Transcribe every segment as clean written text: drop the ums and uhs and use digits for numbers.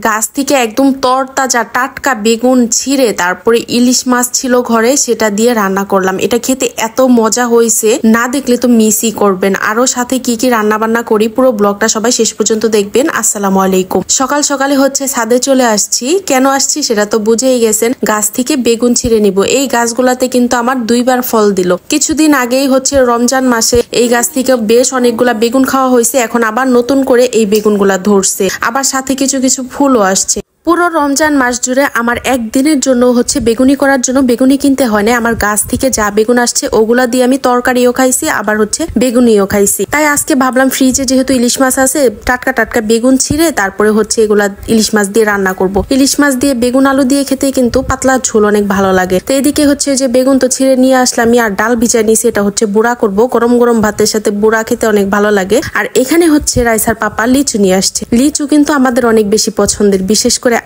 গাছ থেকে একদম তরতাজা টাটকা বেগুন ছিঁড়ে তারপরে ইলিশ মাছ ছিল ঘরে, সেটা দিয়ে রান্না করলাম। এটা খেতে এত মজা হয়েছে, না দেখলে তো মিসই করবেন। আরো সাথে কি কি রান্না বান্না করি পুরো ব্লগটা সবাই শেষ পর্যন্ত দেখবেন। আসসালামু আলাইকুম। সকাল সকালে হচ্ছে ছাদে চলে আসছি। কেন আসছি সেটা তো বুঝেই গেছেন, গাছ থেকে বেগুন ছিঁড়ে নিব। এই গাছগুলাতে কিন্তু আমার দুইবার ফল দিল। কিছুদিন আগেই হচ্ছে রমজান মাসে এই গাছ থেকে বেশ অনেকগুলা বেগুন খাওয়া হয়েছে, এখন আবার নতুন করে এই বেগুনগুলা ধরছে, আবার সাথে কিছু কিছু ফুলও আসছে। পুরো রমজান মাস জুড়ে আমার একদিনের জন্য হচ্ছে বেগুনি করার জন্য বেগুনি কিনতে হয় না। আমার গাছ থেকে যা বেগুন আসছে ওগুলা দিয়ে আমি তরকারিও খাইছি, আবার হচ্ছে বেগুনিও খাইছি। তাই আজকে ভাবলাম ফ্রিজে যেহেতু ইলিশ মাছ আছে, টাটকা টাটকা বেগুন ছিঁড়ে তারপরে হচ্ছে এগুলা ইলিশ মাছ দিয়ে রান্না করব। ইলিশ মাছ দিয়ে বেগুন আলু দিয়ে খেতে কিন্তু পাতলা ঝোল অনেক ভালো লাগে। তো এদিকে হচ্ছে যে বেগুন তো ছিঁড়ে নিয়ে আসলাম, আর ডাল ভিজা নিয়েছি, এটা হচ্ছে বুড়া করব। গরম গরম ভাতের সাথে বুড়া খেতে অনেক ভালো লাগে। আর এখানে হচ্ছে রাইসার পাপা লিচু নিয়ে আসছে। লিচু কিন্তু আমাদের অনেক বেশি পছন্দের, বিশেষ করে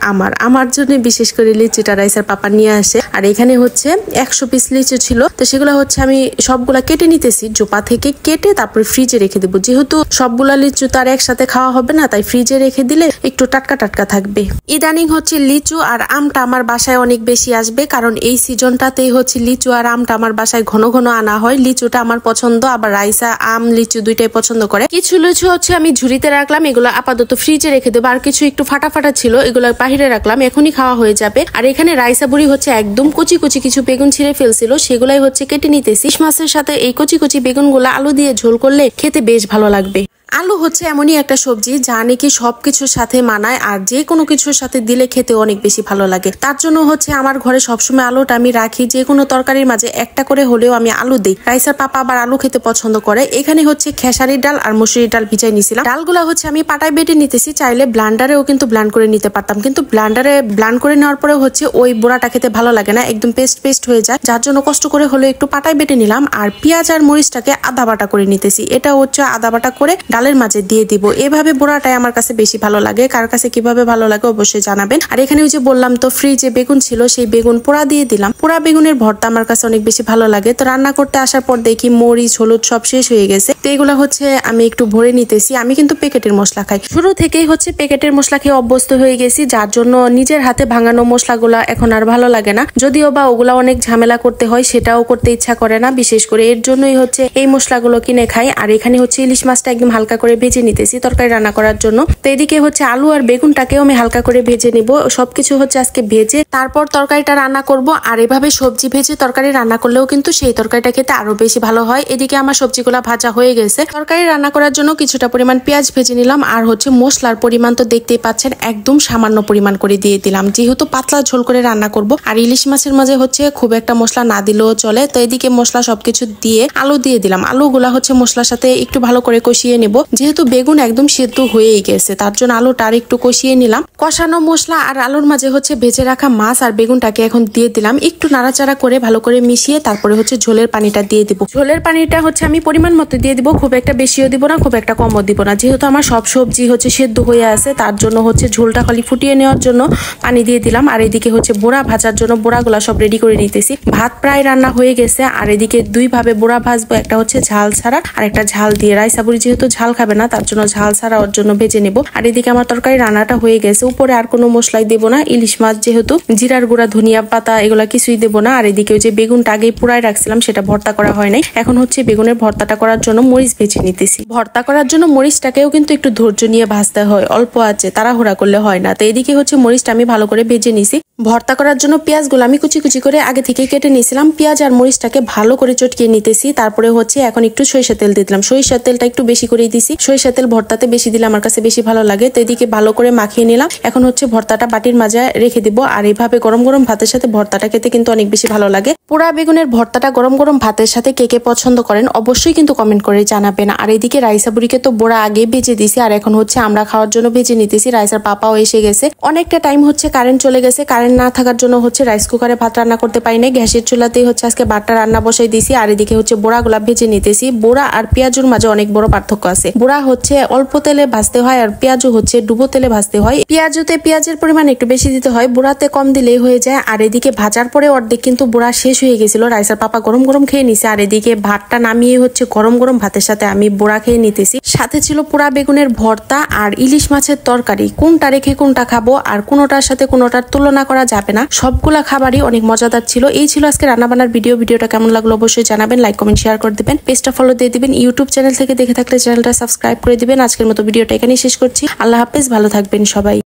আমার জন্য বিশেষ করে লিচুটা রাইসার পাপা নিয়ে আসে। আর এখানে হচ্ছে 100 পিস লিচু ছিল, তো সেগুলো হচ্ছে আমি সবগুলা কেটে নিতেছি, জোপা থেকে কেটে তারপরে ফ্রিজে রেখে দেবো। যেহেতু সবগুলা লিচু তার একসাথে খাওয়া হবে না, তাই ফ্রিজে রেখে দিলে একটু টাটকা টাটকা থাকবে। ইদানিং হচ্ছে লিচু আর আমটা আমার বাসায় অনেক বেশি আসবে, কারণ এই সিজনটাতেই হচ্ছে লিচু আর আমটা আমার বাসায় ঘন ঘন আনা হয়। লিচুটা আমার পছন্দ, আবার রাইসা আম লিচু দুইটাই পছন্দ করে। কিছু লিচু হচ্ছে আমি ঝুড়িতে রাখলাম, এগুলো আপাতত ফ্রিজে রেখে দেবো। আর কিছু একটু ফাটা ফাটা ছিল, এগুলো বাহিরে রাখলাম, এখনই খাওয়া হয়ে যাবে। আর এখানে রাইসা বুড়ি হচ্ছে একদম কচি কচি কিছু বেগুন ছিঁড়ে ফেলছিল, সেগুলাই হচ্ছে কেটে নিতেছি। ইলিশ মাছের সাথে এই কচি কচি বেগুনগুলো আলু দিয়ে ঝোল করলে খেতে বেশ ভালো লাগবে। আলু হচ্ছে এমনই একটা সবজি যা নাকি সবকিছুর সাথে মানায়, আর যে কোনো কিছুর সাথে দিলে খেতে অনেক বেশি ভালো লাগে। তার জন্য হচ্ছে আমার ঘরে সবসময় আলুটা আমি রাখি, যে কোনো তরকারির মাঝে একটা করে হলেও আমি আলু দিই। রাইসার পাপা আবার আলু খেতে পছন্দ করে। এখানে হচ্ছে খেসারির ডাল আর মসুরির ডাল ভিজাই নিছিলাম। ডালগুলা হচ্ছে আমি পাটায় বেটে নিতেছি, চাইলে ব্লান্ডারেও কিন্তু ব্লান্ড করে নিতে পারতাম, কিন্তু ব্লান্ডারে ব্লান্ড করে নেওয়ার পরে হচ্ছে ওই বোড়াটা খেতে ভালো লাগে না, একদম পেস্ট হয়ে যায়। যার জন্য কষ্ট করে হলে একটু পাটায় বেটে নিলাম। আর পেঁয়াজ আর মরিচটাকে আদা বাটা করে নিতেছি, এটা হচ্ছে আদা বাটা করে ডালের মাঝে দিয়ে দিব। এভাবে বোড়াটাই আমার কাছে বেশি ভালো লাগে। কার কাছে কিভাবে ভালো লাগে অবশ্যই জানাবেন। আর এখানে ওই যে বললাম তো ফ্রিজে বেগুন ছিল, সেই বেগুন পোড়া দিয়ে দিলাম। পোড়া বেগুনের ভর্তা আমার কাছে অনেক বেশি ভালো লাগে। তো রান্না করতে আসার পর দেখি মরিচ হলুদ সব শেষ হয়ে গেছে, তো এগুলা হচ্ছে আমি একটু ভরে নিতেছি। আমি কিন্তু প্যাকেটের মশলা খাই, শুরু থেকেই হচ্ছে প্যাকেটের মশলা খেয়ে অভ্যস্ত হয়ে গেছি, যার জন্য নিজের হাতে ভাঙানো মশলাগুলা এখন আর ভালো লাগে না। যদিও বা ওগুলা অনেক ঝামেলা করতে হয়, সেটাও করতে ইচ্ছা করে না, বিশেষ করে এর জন্যই হচ্ছে এই মশলাগুলো কিনে খাই। আর এখানে হচ্ছে ইলিশ মাছটা একদম হালকা করে ভেজে নিতেছি তরকারি রান্না করার জন্য। তো এদিকে হচ্ছে আলু আর বেগুনটাকেও আমি হালকা করে ভেজে নিব। সবকিছু হচ্ছে আজকে ভেজে তারপর তরকারিটা রান্না করব। আর এভাবে সবজি ভেজে তরকারি রান্না করলেও কিন্তু সেই তরকারিটা খেতে আরো বেশি ভালো হয়। এদিকে আমার সবজিগুলা ভাজা হয়ে গেছে। তরকারি রান্না করার জন্য কিছুটা পরিমাণ পেঁয়াজ ভেজে নিলাম। আর হচ্ছে মশলার পরিমাণ তো দেখতেই পাচ্ছেন, একদম সামান্য পরিমাণ করে দিয়ে দিলাম, যেহেতু পাতলা ঝোল করে রান্না করব। আর ইলিশ মাছের মাঝে হচ্ছে খুব একটা মশলা না দিলেও চলে। তো এদিকে মশলা সবকিছু দিয়ে আলু দিয়ে দিলাম। আলুগুলা হচ্ছে মশলার সাথে একটু ভালো করে কষিয়ে নেব, যেহেতু বেগুন একদম সেদ্ধ হয়েই গেছে, তার জন্য আলুটা আর একটু কষিয়ে নিলাম। কষানো মশলা আর আলুর মাঝে হচ্ছে ভেজে রাখা মাছ আর বেগুনটাকে এখন দিয়ে দিলাম, একটু নাড়াচাড়া করে ভালো করে মিশিয়ে তারপরে হচ্ছে ঝোলের পানিটা দিয়ে দিব। ঝোলের পানিটা হচ্ছে আমি পরিমাণ মতো দিয়ে দিব, খুব একটা বেশিও দিব না, খুব একটা কমও দিব না। যেহেতু আমার সব সবজি হচ্ছে সেদ্ধ হয়ে আছে, তার জন্য হচ্ছে ঝোলটা খালি ফুটিয়ে নেওয়ার জন্য পানি দিয়ে দিলাম। আর এদিকে হচ্ছে বোড়া ভাজার জন্য বোড়াগুলা সব রেডি করে নিতেছি। ভাত প্রায় রান্না হয়ে গেছে। আর এদিকে দুই ভাবে বোড়া ভাজবো, একটা হচ্ছে ঝাল ছাড়া আর একটা ঝাল দিয়ে। রাইসা বুড়ি যেহেতু ঝাল খাবে না, তার জন্য ঝাল ছাড়া ওর জন্য ভেজে নেব। আর এদিকে আমার তরকারি রান্নাটা হয়ে গেছে। উপরে আর কোনো মশলাই দেবো না, ইলিশ মাছ যেহেতু, জিরার গুঁড়া ধনিয়া পাতা এগুলা কিছুই দেবো না। আর এদিকে ওই যে বেগুনটা আগেই পুরাই রাখছিলাম, সেটা ভর্তা করা হয় নাই। এখন হচ্ছে বেগুনের ভর্তাটা করার জন্য মরিচ ভেজে নিতেছি। ভর্তা করার জন্য মরিচটাকেও কিন্তু একটু ধৈর্য নিয়ে ভাজতে হয়, অল্প আছে, তাড়াহুড়া করলে হয় না। তো এদিকে হচ্ছে মরিচটা আমি ভালো করে ভেজে নিছি। ভর্তা করার জন্য পেঁয়াজগুলো আমি কুচি কুচি করে আগে থেকে কেটে নিয়েছিলাম। পেঁয়াজ আর মরিচটাকে ভালো করে চটকিয়ে নিতেছি। তারপরে হচ্ছে এখন একটু সরিষা তেল দিয়ে দিলাম। সরিষার তেলটা একটু বেশি করে দিছি, সরিষা তেল ভর্তাতে বেশি দিলে আমার কাছে বেশি ভালো লাগে। তো এদিকে ভালো করে মাখিয়ে নিলাম। এখন হচ্ছে ভর্তাটা বাটির মাঝে রেখে দিব। আর এইভাবে গরম গরম ভাতের সাথে ভর্তাটা খেতে কিন্তু অনেক বেশি ভালো লাগে। পোড়া বেগুনের ভর্তাটা গরম গরম ভাতের সাথে কে কে পছন্দ করেন অবশ্যই কিন্তু কমেন্ট করে জানাবেন। আর এদিকে রাইসা বুড়িকে তো বোড়া আগে ভেজে দিছি, আর এখন হচ্ছে আমরা খাওয়ার জন্য ভেজে নিতেছি। রাইসার পাপাও এসে গেছে। অনেকটা টাইম হচ্ছে কারেন্ট চলে গেছে, কারেন্ট না থাকার জন্য হচ্ছে রাইস কুকারে ভাত রান্না করতে পারি না, গ্যাসের চুলাতেই হচ্ছে আজকে ভাতটা রান্না বসাই দিছি। আর এদিকে হচ্ছে বোড়াগুলা ভেজে নিতেছি। বোড়া আর পেঁয়াজুর মাঝে অনেক বড় পার্থক্য আছে। লাগছে। বুড়া হচ্ছে অল্প তেলে ভাজতে হয় আর পেঁয়াজও হচ্ছে ডুবো তেলে ভাজতে হয়। পেঁয়াজের পরিমাণ একটু বেশি দিতে হয়, বুড়াতে কম দিলেই হয়ে যায়। আর এদিকে ভাজার পরে অর্ধেক কিন্তু বুড়া শেষ হয়ে গেছিল, রাইসার পাপা গরম গরম খেয়ে নিছে। আর এদিকে ভাতটা নামিয়ে হচ্ছে গরম গরম ভাতের সাথে আমি বুড়া খেয়ে নিতেছি। সাথে ছিল পোড়া বেগুনের ভর্তা আর ইলিশ মাছের তরকারি। কোনটা রেখে কোনটা খাবো আর কোনোটার সাথে কোনোটার তুলনা করা যাবে না, সবগুলা খাবারই অনেক মজাদার ছিল। এই ছিল আজকে রান্নাবান্নার ভিডিওটা কেমন লাগলো অবশ্যই জানাবেন, লাইক কমেন্ট শেয়ার করে দিবেন, পেজটা ফলো দিয়ে দিবেন। ইউটিউব চ্যানেল থেকে দেখে থাকলে চ্যানেলটা সাবস্ক্রাইব করে দিবেন। আজকের মতো ভিডিওটা এখানেই শেষ করছি। আল্লাহ হাফেজ, ভালো থাকবেন সবাই।